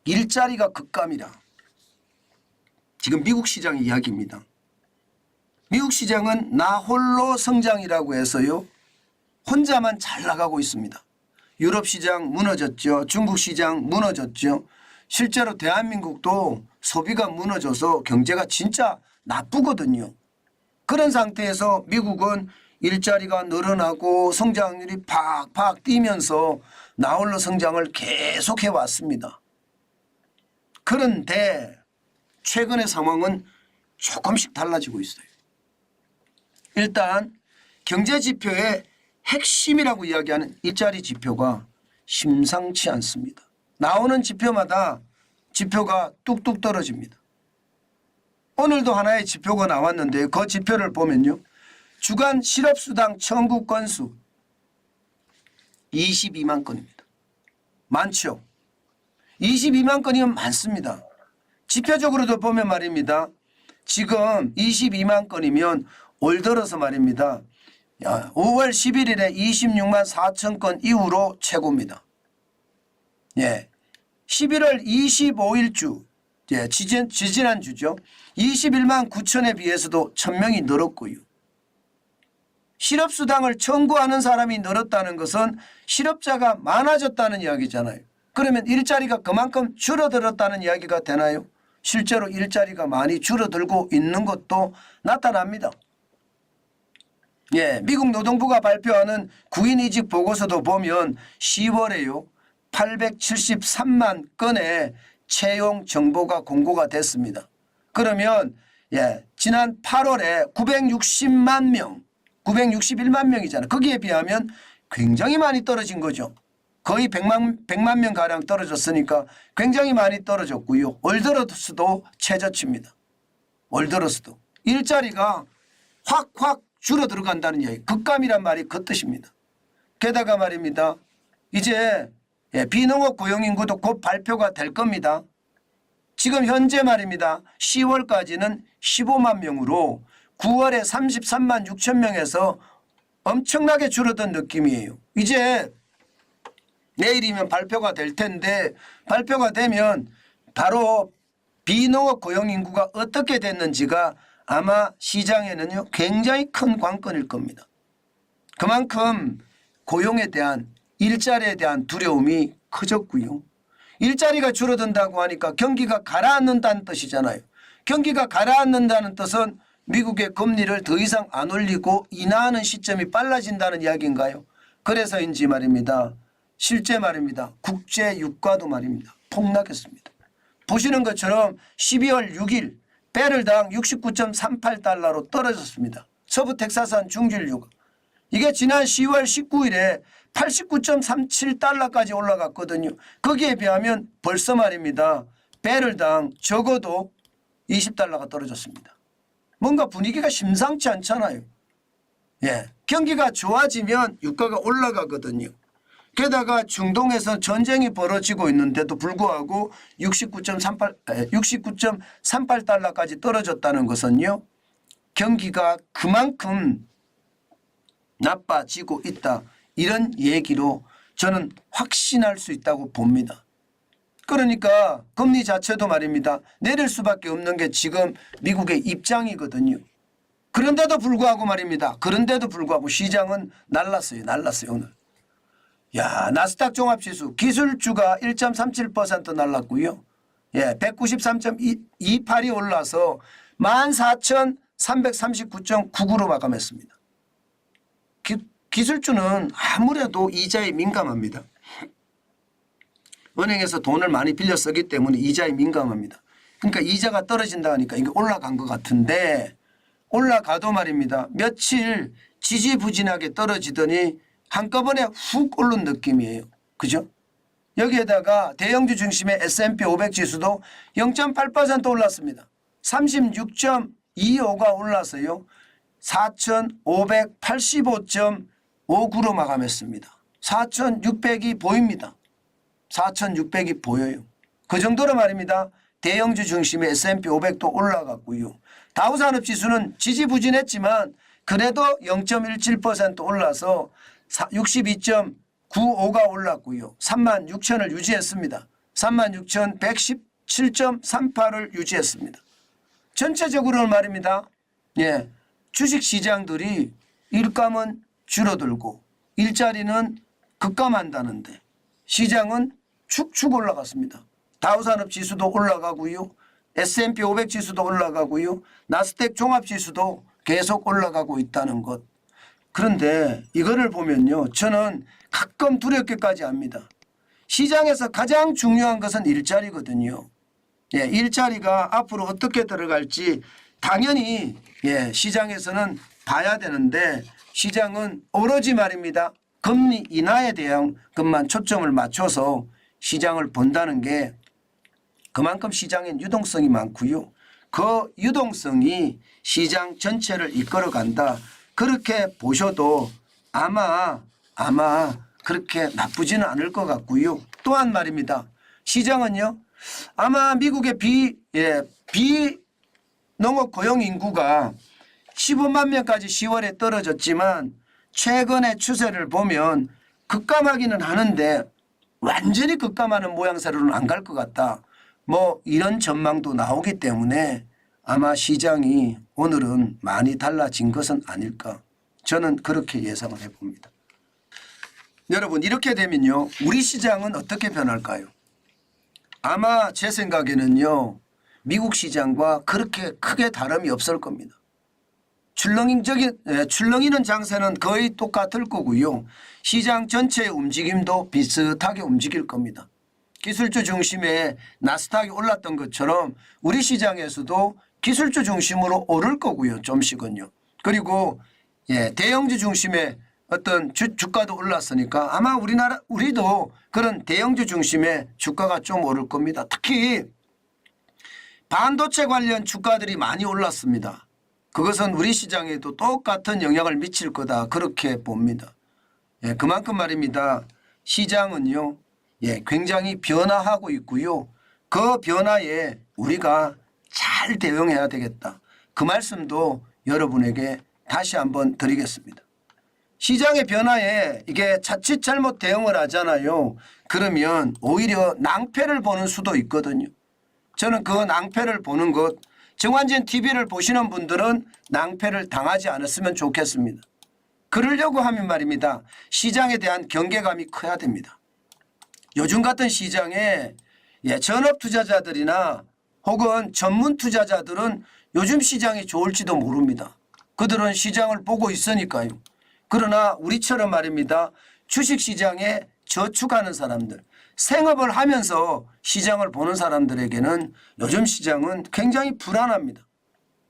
일자리가 급감이라. 지금 미국 시장 이야기입니다. 미국 시장은 나 홀로 성장이라고 해서요. 혼자만 잘 나가고 있습니다. 유럽 시장 무너졌죠. 중국 시장 무너졌죠. 실제로 대한민국도 소비가 무너져서 경제가 진짜 나쁘거든요. 그런 상태에서 미국은 일자리가 늘어나고 성장률이 팍팍 뛰면서 나홀로 성장을 계속해 왔습니다. 그런데 최근의 상황은 조금씩 달라지고 있어요. 일단 경제지표의 핵심이라고 이야기하는 일자리 지표가 심상치 않습니다. 나오는 지표마다 지표가 뚝뚝 떨어집니다. 오늘도 하나의 지표가 나왔는데 그 지표를 보면요. 주간 실업수당 청구 건수 22만 건입니다. 많죠. 22만 건이면 많습니다. 지표적으로도 보면 말입니다. 지금 22만 건이면 올 들어서 말입니다. 5월 11일에 26만 4천 건 이후로 최고입니다. 예. 11월 25일주, 예, 지지난주죠. 21만 9천에 비해서도 1000명이 늘었고요. 실업수당을 청구하는 사람이 늘었다는 것은 실업자가 많아졌다는 이야기잖아요. 그러면 일자리가 그만큼 줄어들었다는 이야기가 되나요? 실제로 일자리가 많이 줄어들고 있는 것도 나타납니다. 예, 미국 노동부가 발표하는 구인 이직 보고서도 보면 10월에요. 873만 건의 채용 정보가 공고가 됐습니다. 그러면 예, 지난 8월에 960만 명, 961만 명이잖아요. 거기에 비하면 굉장히 많이 떨어진 거죠. 거의 100만 명 가량 떨어졌으니까 굉장히 많이 떨어졌고요. 올 들어서도 최저치입니다. 올 들어서도 일자리가 확 줄어 들어간다는 이야기. 급감이란 말이 그 뜻입니다. 게다가 말입니다. 이제 비농업 고용인구도 곧 발표가 될 겁니다. 지금 현재 말입니다. 10월까지는 15만 명으로 9월에 33만 6천 명에서 엄청나게 줄어든 느낌이에요. 이제 내일이면 발표가 될 텐데 발표가 되면 바로 비농업 고용인구가 어떻게 됐는지가 아마 시장에는요 굉장히 큰 관건일 겁니다. 그만큼 고용에 대한 일자리에 대한 두려움이 커졌고요. 일자리가 줄어든다고 하니까 경기가 가라앉는다는 뜻이잖아요. 경기가 가라앉는다는 뜻은 미국의 금리를 더 이상 안 올리고 인하하는 시점이 빨라진다는 이야기인가요? 그래서인지 말입니다. 실제 말입니다. 국제 유가도 말입니다. 폭락했습니다. 보시는 것처럼 12월 6일 배럴당 69.38달러로 떨어졌습니다. 서부 텍사스산 중진유가. 이게 지난 10월 19일에 89.37달러까지 올라갔거든요. 거기에 비하면 벌써 말입니다. 배럴당 적어도 20달러가 떨어졌습니다. 뭔가 분위기가 심상치 않잖아요. 예, 경기가 좋아지면 유가가 올라가거든요. 게다가 중동에서 전쟁이 벌어지고 있는데도 불구하고 69.38달러까지 떨어졌다는 것은요. 경기가 그만큼 나빠지고 있다. 이런 얘기로 저는 확신할 수 있다고 봅니다. 그러니까 금리 자체도 말입니다. 내릴 수밖에 없는 게 지금 미국의 입장이거든요. 그런데도 불구하고 말입니다. 그런데도 불구하고 시장은 날랐어요. 오늘. 야, 나스닥 종합지수 기술주가 1.37% 날랐고요. 예, 193.28이 올라서 14,339.99로 마감했습니다. 기술주는 아무래도 이자에 민감합니다. 은행에서 돈을 많이 빌려 쓰기 때문에 이자에 민감합니다. 그러니까 이자가 떨어진다 하니까 이게 올라간 것 같은데 올라가도 말입니다. 며칠 지지부진하게 떨어지더니 한꺼번에 훅 오른 느낌이에요. 그죠? 여기에다가 대형주 중심의 S&P 500 지수도 0.8% 올랐습니다. 36.25가 올라서요. 4,585.59로 마감했습니다. 4,600이 보입니다. 4,600이 보여요. 그 정도로 말입니다. 대형주 중심의 S&P 500도 올라갔고요. 다우산업지수는 지지부진했지만 그래도 0.17% 올라서 62.95가 올랐고요. 36,000을 유지했습니다. 36,117.38을 유지했습니다. 전체적으로는 말입니다. 예, 주식시장들이 일감은 줄어들고 일자리는 급감한다는데 시장은 축축 올라갔습니다. 다우산업지수도 올라가고요. S&P 500 지수도 올라가고요. 나스닥 종합지수도 계속 올라가고 있다는 것. 그런데 이거를 보면요. 저는 가끔 두렵게까지 합니다. 시장에서 가장 중요한 것은 일자리거든요. 예, 일자리가 앞으로 어떻게 들어갈지 당연히 시장에서는 봐야 되는데 시장은 오로지 말입니다. 금리 인하에 대한 것만 초점을 맞춰서 시장을 본다는 게 그만큼 시장엔 유동성이 많고요. 그 유동성이 시장 전체를 이끌어간다. 그렇게 보셔도 아마 그렇게 나쁘지는 않을 것 같고요. 또한 말입니다. 시장은요. 아마 미국의 비농업 고용 인구가 15만 명까지 10월에 떨어졌지만 최근의 추세를 보면 급감하기는 하는데 완전히 급감하는 모양새로는 안 갈 것 같다. 뭐 이런 전망도 나오기 때문에 아마 시장이 오늘은 많이 달라진 것은 아닐까. 저는 그렇게 예상을 해봅니다. 여러분 이렇게 되면요. 우리 시장은 어떻게 변할까요? 아마 제 생각에는요. 미국 시장과 그렇게 크게 다름이 없을 겁니다. 출렁이는 장세는 거의 똑같을 거고요. 시장 전체의 움직임도 비슷하게 움직일 겁니다. 기술주 중심의 나스닥이 올랐던 것처럼 우리 시장에서도 기술주 중심으로 오를 거고요. 좀씩은요. 그리고 대형주 중심의 어떤 주가도 올랐으니까 아마 우리도 그런 대형주 중심의 주가가 좀 오를 겁니다. 특히 반도체 관련 주가들이 많이 올랐습니다. 그것은 우리 시장에도 똑같은 영향을 미칠 거다. 그렇게 봅니다. 그만큼 말입니다. 시장은요. 굉장히 변화하고 있고요. 그 변화에 우리가 잘 대응해야 되겠다. 그 말씀도 여러분에게 다시 한번 드리겠습니다. 시장의 변화에 이게 자칫 잘못 대응을 하잖아요. 그러면 오히려 낭패를 보는 수도 있거든요. 저는 그 낭패를 보는 것 정환진 TV를 보시는 분들은 낭패를 당하지 않았으면 좋겠습니다. 그러려고 하면 말입니다. 시장에 대한 경계감이 커야 됩니다. 요즘 같은 시장에 전업 투자자들이나 혹은 전문 투자자들은 요즘 시장이 좋을지도 모릅니다. 그들은 시장을 보고 있으니까요. 그러나 우리처럼 말입니다. 주식시장에 저축하는 사람들, 생업을 하면서 시장을 보는 사람들에게는 요즘 시장은 굉장히 불안합니다.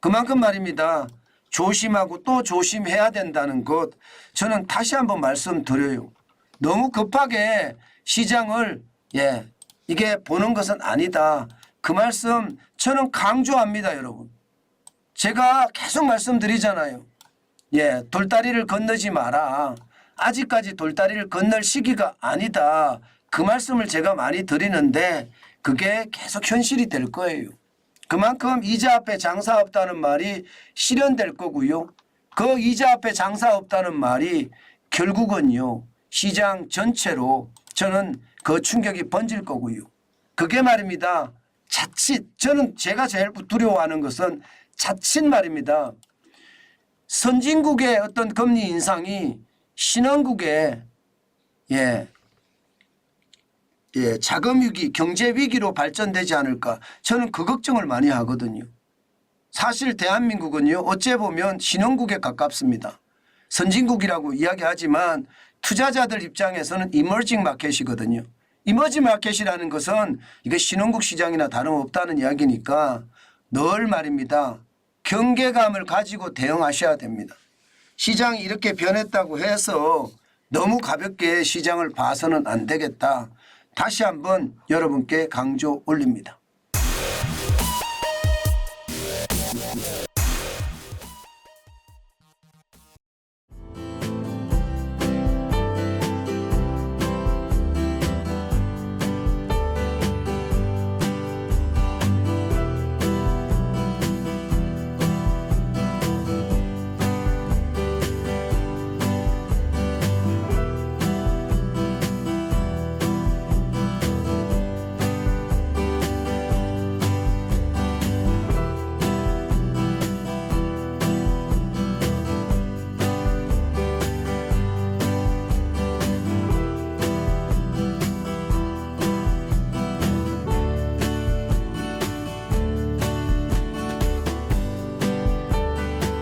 그만큼 말입니다. 조심하고 또 조심해야 된다는 것 저는 다시 한번 말씀드려요. 너무 급하게 시장을 이게 보는 것은 아니다. 그 말씀 저는 강조합니다. 여러분. 제가 계속 말씀드리잖아요. 돌다리를 건너지 마라. 아직까지 돌다리를 건널 시기가 아니다. 그 말씀을 제가 많이 드리는데 그게 계속 현실이 될 거예요. 그만큼 이자 앞에 장사 없다는 말이 실현될 거고요. 그 이자 앞에 장사 없다는 말이 결국은요. 시장 전체로 저는 그 충격이 번질 거고요. 그게 말입니다. 자칫 저는 제가 제일 두려워하는 것은 자칫 말입니다. 선진국의 어떤 금리 인상이 신흥국의 자금위기, 경제위기로 발전되지 않을까. 저는 그 걱정을 많이 하거든요. 사실 대한민국은요. 어째 보면 신흥국에 가깝습니다. 선진국이라고 이야기하지만 투자자들 입장에서는 이머징 마켓이거든요. 이머징 마켓이라는 것은 이게 신흥국 시장이나 다름없다는 이야기니까 늘 말입니다. 경계감을 가지고 대응하셔야 됩니다. 시장이 이렇게 변했다고 해서 너무 가볍게 시장을 봐서는 안 되겠다. 다시 한번 여러분께 강조 올립니다.